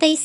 23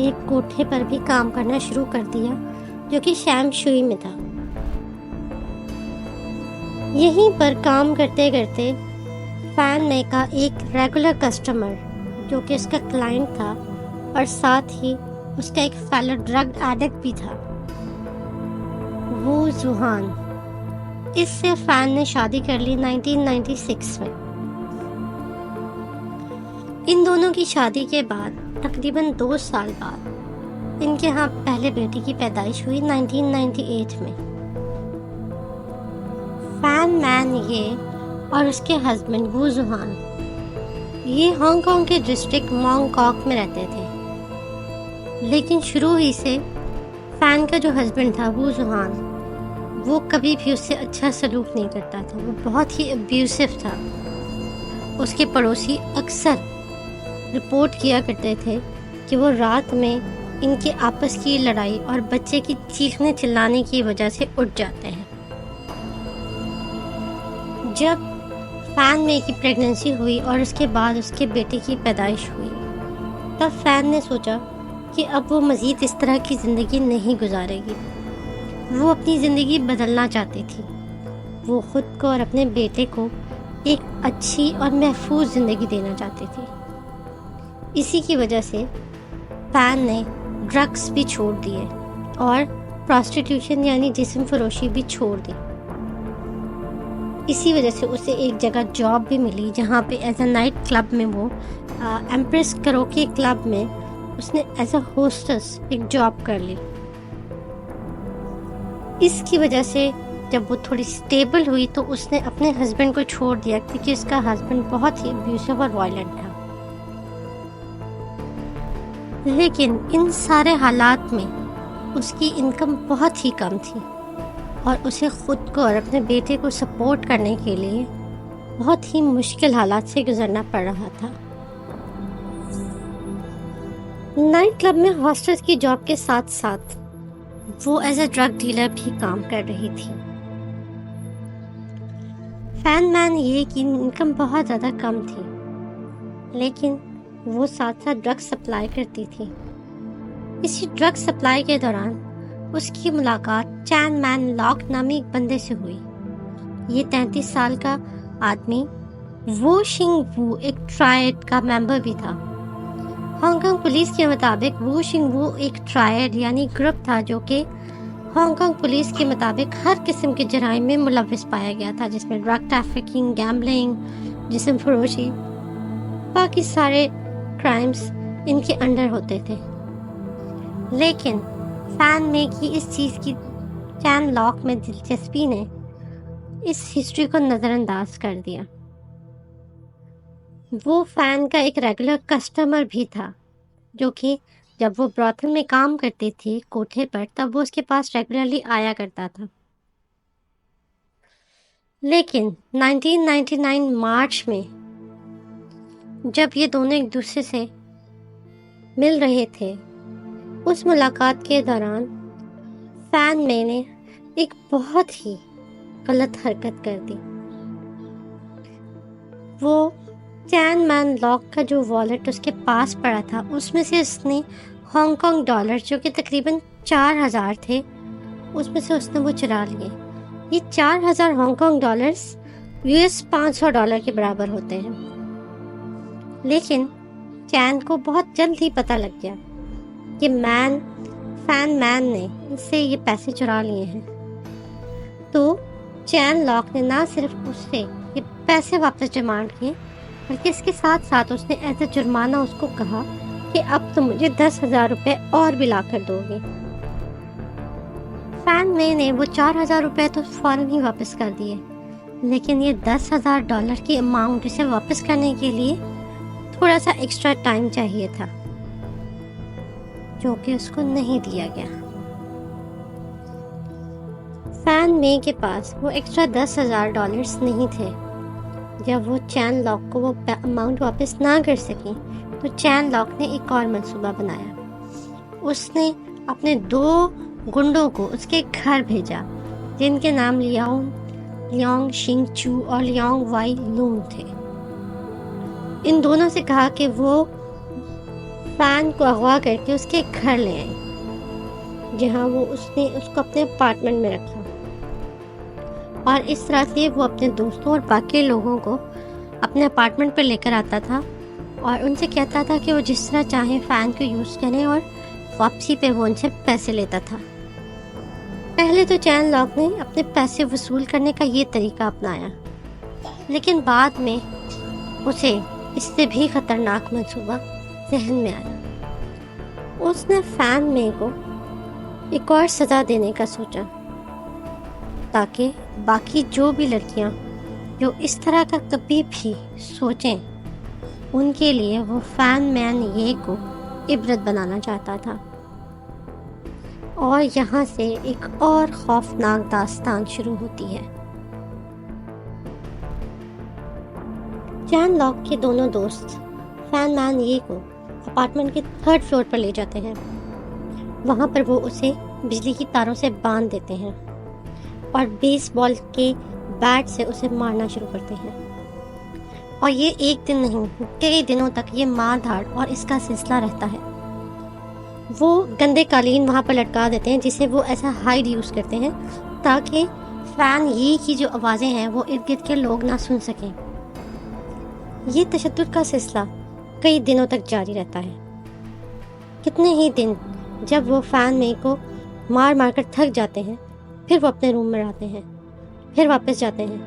ایک کوٹھے پر بھی کام کرنا شروع کر دیا جو کہ شام شوئی میں تھا۔ یہیں پر کام کرتے کرتے فین مے کا ایک ریگولر کسٹمر جو کہ اس کا کلائنٹ تھا اور ساتھ ہی اس کا ایک فیلو ڈرگ ایڈکٹ بھی تھا، وہ زوہان، اس سے فین نے شادی کر لی 1996 میں۔ ان دونوں کی شادی کے بعد تقریباً 2 سال بعد ان کے ہاں پہلے بیٹی کی پیدائش ہوئی 1998 میں۔ فین مین یہ اور اس کے ہسبینڈ وو زوہان یہ ہانگ کانگ کے ڈسٹرکٹ مونگ کاک میں رہتے تھے، لیکن شروع ہی سے فین کا جو ہسبینڈ تھا وو زوہان وہ کبھی بھی اس سے اچھا سلوک نہیں کرتا تھا، وہ بہت ہی ابیوسو تھا۔ اس کے پڑوسی اکثر رپورٹ کیا کرتے تھے کہ وہ رات میں ان کے آپس کی لڑائی اور بچے کی چیخنے چلانے کی وجہ سے اٹھ جاتے ہیں۔ جب فین مے کی پریگننسی ہوئی اور اس کے بعد اس کے بیٹے کی پیدائش ہوئی، تب فین نے سوچا کہ اب وہ مزید اس طرح کی زندگی نہیں گزارے گی، وہ اپنی زندگی بدلنا چاہتی تھی۔ وہ خود کو اور اپنے بیٹے کو ایک اچھی اور محفوظ زندگی دینا چاہتی تھی۔ اسی کی وجہ سے فین نے ڈرگس بھی چھوڑ دیے اور پراسٹیٹیوشن یعنی جسم فروشی بھی چھوڑ دی۔ اسی وجہ سے اسے ایک جگہ جاب بھی ملی جہاں پہ ایز اے نائٹ کلب میں وہ ایمپریس کروکے کلب میں اس نے ایز اے ہوسٹس ایک جاب کر لی۔ اس کی وجہ سے جب وہ تھوڑی سٹیبل ہوئی تو اس نے اپنے ہسبینڈ کو چھوڑ دیا کیونکہ اس کا ہسبینڈ بہت ہی ابیوسو اور وائلنٹ تھا۔ لیکن ان سارے حالات میں اس کی انکم بہت ہی کم تھی اور اسے خود کو اور اپنے بیٹے کو سپورٹ کرنے کے لیے بہت ہی مشکل حالات سے گزرنا پڑ رہا تھا۔ نائٹ کلب میں ہاسٹس کی جاب کے ساتھ ساتھ وہ ایز اے ڈرگ ڈیلر بھی کام کر رہی تھی۔ فین مین یہ کی انکم بہت زیادہ کم تھی، لیکن وہ ساتھ ساتھ ڈرگ سپلائی کرتی تھی۔ اسی ڈرگ سپلائی کے دوران اس کی ملاقات چین مین لاک نامی ایک بندے سے ہوئی۔ یہ 33 سال کا آدمی وو شنگ وو ایک ٹرائیڈ کا ممبر بھی تھا۔ ہانگ کانگ پولیس کے مطابق وو شنگ وو ایک ٹرائیڈ یعنی گروپ تھا جو کہ ہانگ کانگ پولیس کے مطابق ہر قسم کے جرائم میں ملوث پایا گیا تھا، جس میں ڈرگ ٹریفکنگ، گیمبلنگ، جسم فروشی، باقی سارے کرائمز ان کے انڈر ہوتے تھے۔ لیکن فین مے کی اس چیز کی چین لاک میں دلچسپی نے اس ہسٹری کو نظر انداز کر دیا۔ وہ فین کا ایک ریگولر کسٹمر بھی تھا جو کہ جب وہ براٹھل میں کام کرتی تھی کوٹھے پر تب وہ اس کے پاس ریگولرلی آیا کرتا تھا۔ لیکن 1999 مارچ میں جب یہ دونوں ایک دوسرے سے مل رہے تھے، اس ملاقات کے دوران فین مے نے ایک بہت ہی غلط حرکت کر دی۔ وہ چین مین لاک کا جو والیٹ اس کے پاس پڑا تھا اس میں سے اس نے ہانگ کانگ ڈالر جو کہ تقریباً 4000 تھے اس میں سے اس نے وہ چرا لیے۔ یہ 4000 ہانگ کانگ ڈالرز US $500 کے برابر ہوتے ہیں۔ لیکن چین کو بہت جلد ہی پتہ لگ گیا کہ فین مین نے اس سے یہ پیسے چرا لیے ہیں، تو چین لاک نے نہ صرف اس سے یہ پیسے واپس ڈیمانڈ کیے بلکہ اس کے ساتھ ساتھ اس نے ایسے جرمانہ اس کو کہا کہ اب تو مجھے 10,000 روپے اور بھی لا کر دو گے۔ فین مے نے وہ 4,000 روپے تو فوراً ہی واپس کر دیے، لیکن یہ $10,000 کی اماؤنٹ اسے واپس کرنے کے لیے تھوڑا سا ایکسٹرا ٹائم چاہیے تھا جو کہ اس کو نہیں دیا گیا۔ فین مے کے پاس وہ ایکسٹرا $10,000 نہیں تھے۔ جب وہ چین لاک کو وہ اماؤنٹ واپس نہ کر سکی تو چین لاک نے ایک اور منصوبہ بنایا۔ اس نے اپنے 2 گنڈوں کو اس کے گھر بھیجا جن کے نام لیانگ شنگ چو اور لیانگ وائی لون تھے۔ ان دونوں سے کہا کہ وہ فین کو اغوا کر کے اس کے گھر لے آئے، جہاں اس نے اس کو اپنے اپارٹمنٹ میں رکھا، اور اس طرح سے وہ اپنے دوستوں اور باقی لوگوں کو اپنے اپارٹمنٹ پر لے کر آتا تھا اور ان سے کہتا تھا کہ وہ جس طرح چاہیں فین کو یوز کریں، اور واپسی پہ وہ ان سے پیسے لیتا تھا۔ پہلے تو چین لاک نے اپنے پیسے وصول کرنے کا یہ طریقہ اپنایا، لیکن بعد میں اسے اس سے بھی خطرناک منصوبہ ذہن میں آیا۔ اس نے فین مے کو ایک اور سزا دینے کا سوچا، تاکہ باقی جو بھی لڑکیاں جو اس طرح کا کبھی بھی سوچیں، ان کے لیے وہ فین مین یہ کو عبرت بنانا چاہتا تھا۔ اور یہاں سے ایک اور خوفناک داستان شروع ہوتی ہے۔ چین لاک کے دونوں دوست فین مین یہ کو اپارٹمنٹ کے 3rd فلور پر لے جاتے ہیں۔ وہاں پر وہ اسے بجلی کی تاروں سے باندھ دیتے ہیں اور بیس بال کے بیٹ سے اسے مارنا شروع کرتے ہیں، اور یہ ایک دن نہیں، کئی دنوں تک یہ مار دھاڑ اور اس کا سلسلہ رہتا ہے۔ وہ گندے قالین وہاں پر لٹکا دیتے ہیں، جسے وہ ایسا ہائیڈ یوز کرتے ہیں تاکہ فین یہ کی جو آوازیں ہیں وہ ارد گرد کے لوگ نہ سن سکیں۔ یہ تشدد کا سلسلہ کئی دنوں تک جاری رہتا ہے۔ کتنے ہی دن جب وہ فین مے کو مار مار کر تھک جاتے ہیں، پھر وہ اپنے روم میں آتے ہیں، پھر واپس جاتے ہیں۔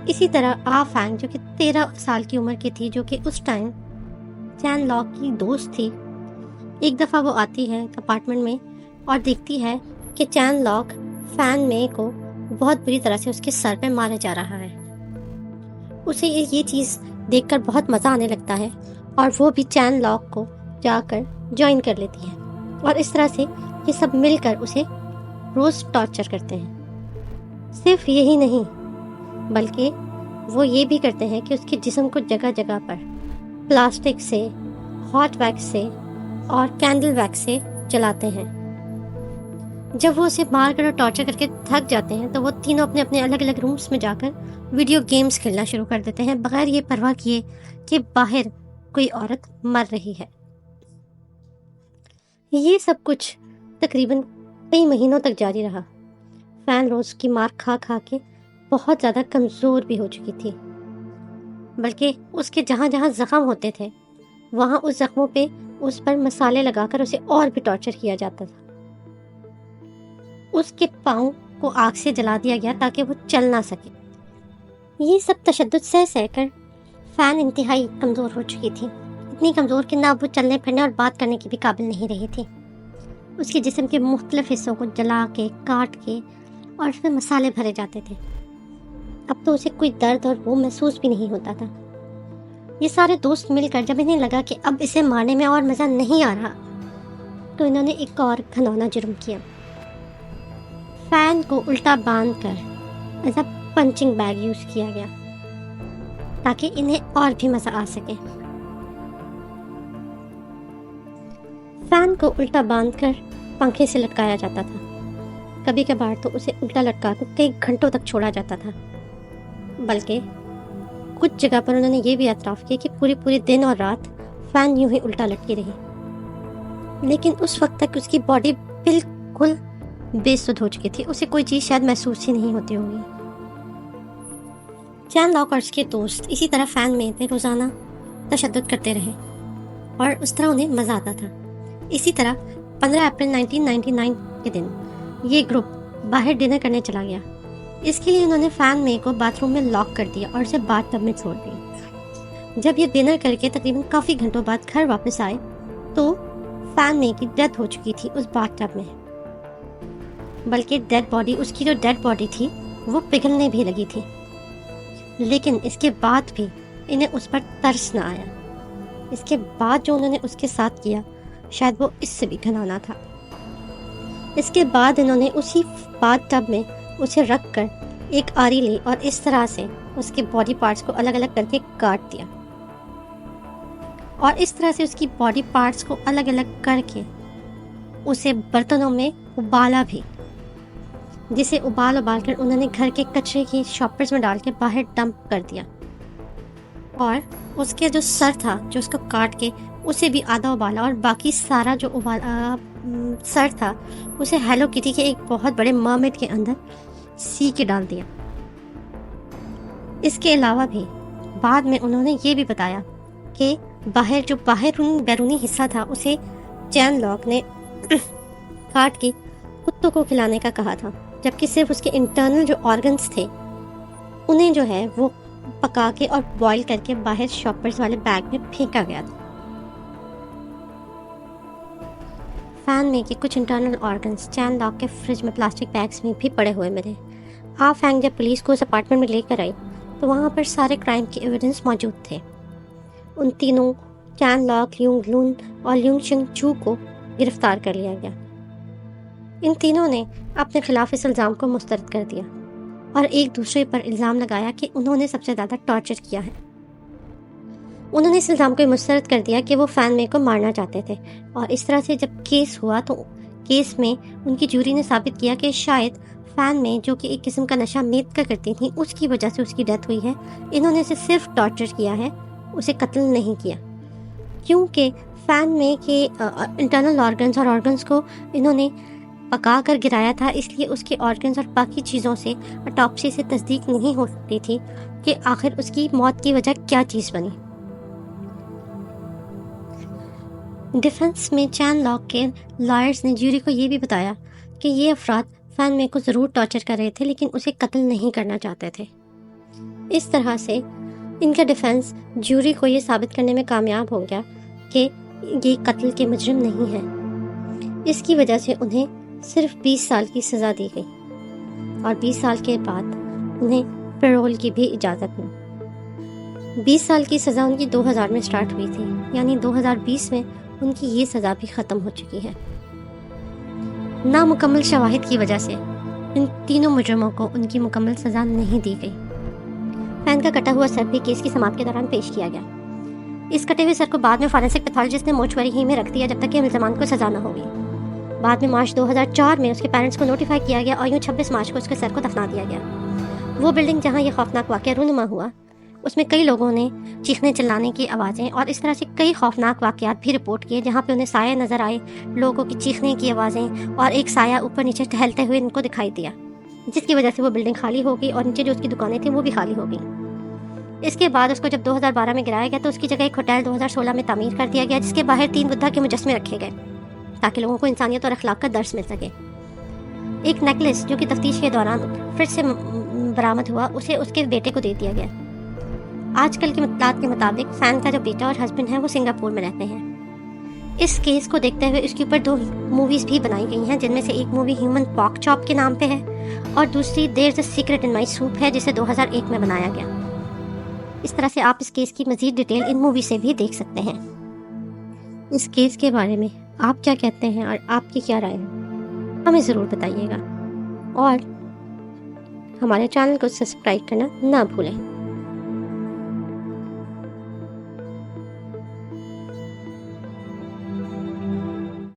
اسی طرح فین جو کہ 13 سال کی عمر کی تھی، جو کہ اس ٹائم چین لاک کی دوست تھی، ایک دفعہ وہ آتی ہے اپارٹمنٹ میں اور دیکھتی ہے کہ چین لاک فین مے کو بہت بری طرح سے اس کے سر پہ مارا جا رہا ہے۔ اسے یہ چیز دیکھ کر بہت مزہ آنے لگتا ہے، اور وہ بھی چین لاک کو جا کر جوائن کر لیتی ہے، اور اس طرح سے یہ سب مل کر اسے روز ٹارچر کرتے ہیں۔ صرف یہی نہیں، بلکہ وہ یہ بھی کرتے ہیں کہ اس کے جسم کو جگہ جگہ پر پلاسٹک سے، ہاٹ ویکس سے اور کینڈل ویکس سے جلاتے ہیں۔ جب وہ اسے مار کر اور ٹارچر کر کے تھک جاتے ہیں تو وہ تینوں اپنے اپنے الگ الگ رومز میں جا کر ویڈیو گیمز کھیلنا شروع کر دیتے ہیں، بغیر یہ پرواہ کیے کہ باہر کوئی عورت مر رہی ہے۔ یہ سب کچھ تقریباً کئی مہینوں تک جاری رہا۔ فین روز کی مار کھا کھا کے بہت زیادہ کمزور بھی ہو چکی تھی، بلکہ اس کے جہاں جہاں زخم ہوتے تھے وہاں اس زخموں پہ اس پر مسالے لگا کر اسے اور بھی ٹارچر کیا جاتا تھا۔ اس کے پاؤں کو آگ سے جلا دیا گیا تاکہ وہ چل نہ سکے۔ یہ سب تشدد سہ سہ کر فین انتہائی کمزور ہو چکی تھی، اتنی کمزور کہ نہ وہ چلنے پھرنے اور بات کرنے کی بھی قابل نہیں رہی تھی۔ اس کے جسم کے مختلف حصوں کو جلا کے، کاٹ کے اور اس میں مسالے بھرے جاتے تھے۔ اب تو اسے کوئی درد اور وہ محسوس بھی نہیں ہوتا تھا۔ یہ سارے دوست مل کر جب انہیں لگا کہ اب اسے مارنے میں اور مزہ نہیں آ رہا، تو انہوں نے ایک اور گھناؤنا جرم کیا۔ فین کو الٹا باندھ کر ایسا پنچنگ بیگ یوز کیا گیا تاکہ انہیں اور بھی مزہ آ سکے۔ فین کو الٹا باندھ کر پنکھے سے لٹکایا جاتا تھا، کبھی کبھار تو اسے الٹا لٹکا کر کئی گھنٹوں تک چھوڑا جاتا تھا، بلکہ کچھ جگہ پر انہوں نے یہ بھی اعتراف کیا کہ پورے دن اور رات فین یوں ہی الٹا لٹکی رہی، لیکن اس وقت تک اس کی باڈی بالکل بے سدھ ہو چکی تھی، اسے کوئی چیز شاید محسوس ہی نہیں ہوتی ہوگی۔ چین لاک اور اس کے دوست اسی طرح فین مے پہ روزانہ تشدد کرتے رہے اور اس طرح انہیں مزہ آتا تھا۔ اسی طرح 15 اپریل 1999 کے دن یہ گروپ باہر ڈنر کرنے چلا گیا۔ اس کے لیے انہوں نے فین مے کو باتھ روم میں لاک کر دیا اور اسے باتھ ٹب میں چھوڑ دیا۔ جب یہ ڈنر کر کے تقریباً کافی گھنٹوں بعد گھر واپس آئے تو فین مے کی ڈیتھ ہو چکی تھی اس باتھ ٹب میں، بلکہ اس کی جو ڈیڈ باڈی تھی وہ پگھلنے بھی لگی تھی، لیکن اس کے بعد بھی انہیں اس پر ترس نہ آیا۔ اس کے بعد جو انہوں نے اس کے ساتھ کیا شاید وہ اس سے بھی گھنانا تھا۔ اس کے بعد انہوں نے اسی باتھ ٹب میں اسے رکھ کر ایک آری لی اور اس طرح سے اس کے باڈی پارٹس کو الگ الگ کر کے کاٹ دیا، اور اس طرح سے اس کی باڈی پارٹس کو الگ الگ کر کے اسے برتنوں میں ابالا بھی، جسے ابال کر انہوں نے گھر کے کچرے کی شاپرز میں ڈال کے باہر ڈمپ کر دیا، اور اس کے جو سر تھا جو اس کو کاٹ کے اسے بھی آدھا ابالا اور باقی سارا جو سر تھا اسے ہیلو کیٹی کے ایک بہت بڑے مرمیڈ کے اندر سی کے ڈال دیا۔ اس کے علاوہ بھی بعد میں انہوں نے یہ بھی بتایا کہ بیرونی حصہ تھا اسے چین لاک نے کاٹ کے کتوں کو کھلانے کا کہا تھا، جبکہ صرف اس کے انٹرنل جو آرگنز تھے انہیں جو ہے وہ پکا کے اور بوائل کر کے باہر شاپرز والے بیگ میں پھینکا گیا تھا۔ فین میں کے کچھ انٹرنل آرگنز چین لاک کے فریج میں پلاسٹک بیگز میں بھی پڑے ہوئے ملے۔ فینگ جب پولیس کو اس اپارٹمنٹ میں لے کر آئی تو وہاں پر سارے کرائم کے ایویڈنس موجود تھے۔ ان تینوں چین لاک، لیونگ لون اور لیونگ شنگ چو کو گرفتار کر لیا گیا۔ ان تینوں نے اپنے خلاف اس الزام کو مسترد کر دیا اور ایک دوسرے پر الزام لگایا کہ انہوں نے سب سے زیادہ ٹارچر کیا ہے۔ انہوں نے اس الزام کو مسترد کر دیا کہ وہ فین مے کو مارنا چاہتے تھے، اور اس طرح سے جب کیس ہوا تو کیس میں ان کی جوری نے ثابت کیا کہ شاید فین میں جو کہ ایک قسم کا نشہ میت کا کرتی تھیں اس کی وجہ سے اس کی ڈیتھ ہوئی ہے۔ انہوں نے اسے صرف ٹارچر کیا ہے، اسے قتل نہیں کیا، کیونکہ فین میں کے انٹرنل آرگنز اور آرگنز کو انہوں نے پکا کر گرایا تھا، اس لیے اس کے آرگنز اور باقی چیزوں سے اٹاپسی سے تصدیق نہیں ہو سکتی تھی کہ آخر اس کی موت کی وجہ کیا چیز بنی۔ ڈیفنس میں چین لاک کے لائرز نے جیوری کو یہ بھی بتایا کہ یہ افراد فین مے کو ضرور ٹارچر کر رہے تھے لیکن اسے قتل نہیں کرنا چاہتے تھے۔ اس طرح سے ان کا ڈیفنس جیوری کو یہ ثابت کرنے میں کامیاب ہو گیا کہ یہ قتل کے مجرم نہیں ہیں۔ اس کی وجہ سے انہیں صرف 20 سال کی سزا دی گئی اور 20 سال کے بعد انہیں پیرول کی بھی اجازت ملی۔ 20 سال کی سزا ان کی 2000 میں سٹارٹ ہوئی تھی، یعنی 2020 میں ان کی یہ سزا بھی ختم ہو چکی ہے۔ نامکمل شواہد کی وجہ سے ان تینوں مجرموں کو ان کی مکمل سزا نہیں دی گئی۔ فین کا کٹا ہوا سر بھی کیس کی سماعت کے دوران پیش کیا گیا۔ اس کٹے ہوئے سر کو بعد میں فورینسک پیتھولوجسٹ نے موچوری ہی میں رکھ دیا جب تک کہ ملزمان کو سزا نہ ہوگی۔ بعد میں مارچ 2004 میں اس کے پیرنٹس کو نوٹیفائی کیا گیا اور یوں 26 مارچ کو اس کے سر کو دفنا دیا گیا۔ وہ بلڈنگ جہاں یہ خوفناک واقعہ رونما ہوا اس میں کئی لوگوں نے چیخنے چلانے کی آوازیں اور اس طرح سے کئی خوفناک واقعات بھی رپورٹ کیے جہاں پہ انہیں سایہ نظر آئے، لوگوں کی چیخنے کی آوازیں اور ایک سایہ اوپر نیچے ٹہلتے ہوئے ان کو دکھائی دیا، جس کی وجہ سے وہ بلڈنگ خالی ہو گئی اور نیچے جو اس کی دکانیں تھیں وہ بھی خالی ہو گئی۔ اس کے بعد اس کو جب 2012 میں گرایا گیا تو اس کی جگہ ایک ہوٹل 2016 میں تعمیر کر دیا گیا جس کے باہر 3 بدھا کے مجسمے رکھے گئے تاکہ لوگوں کو انسانیت اور اخلاق کا درس مل سکے۔ ایک نیکلس جو کہ تفتیش کے دوران فریج سے برآمد ہوا اسے اس کے بیٹے کو دے دیا گیا۔ آج کل کے مطلعات کے مطابق فین کا جو بیٹا اور ہسبینڈ ہے وہ سنگاپور میں رہتے ہیں۔ اس کیس کو دیکھتے ہوئے اس کے اوپر 2 موویز بھی بنائی گئی ہیں، جن میں سے ایک مووی ہیومن پاک چاپ کے نام پہ ہے اور دوسری there's a secret in my soup ہے جسے 2001 میں بنایا گیا۔ اس طرح سے آپ اس کیس کی مزید ڈیٹیل ان مووی سے بھی دیکھ سکتے ہیں۔ اس کیس کے بارے میں آپ کیا کہتے ہیں اور آپ کی کیا رائے ہے ہمیں ضرور بتائیے گا، اور ہمارے چینل کو سبسکرائب کرنا نہ بھولیں۔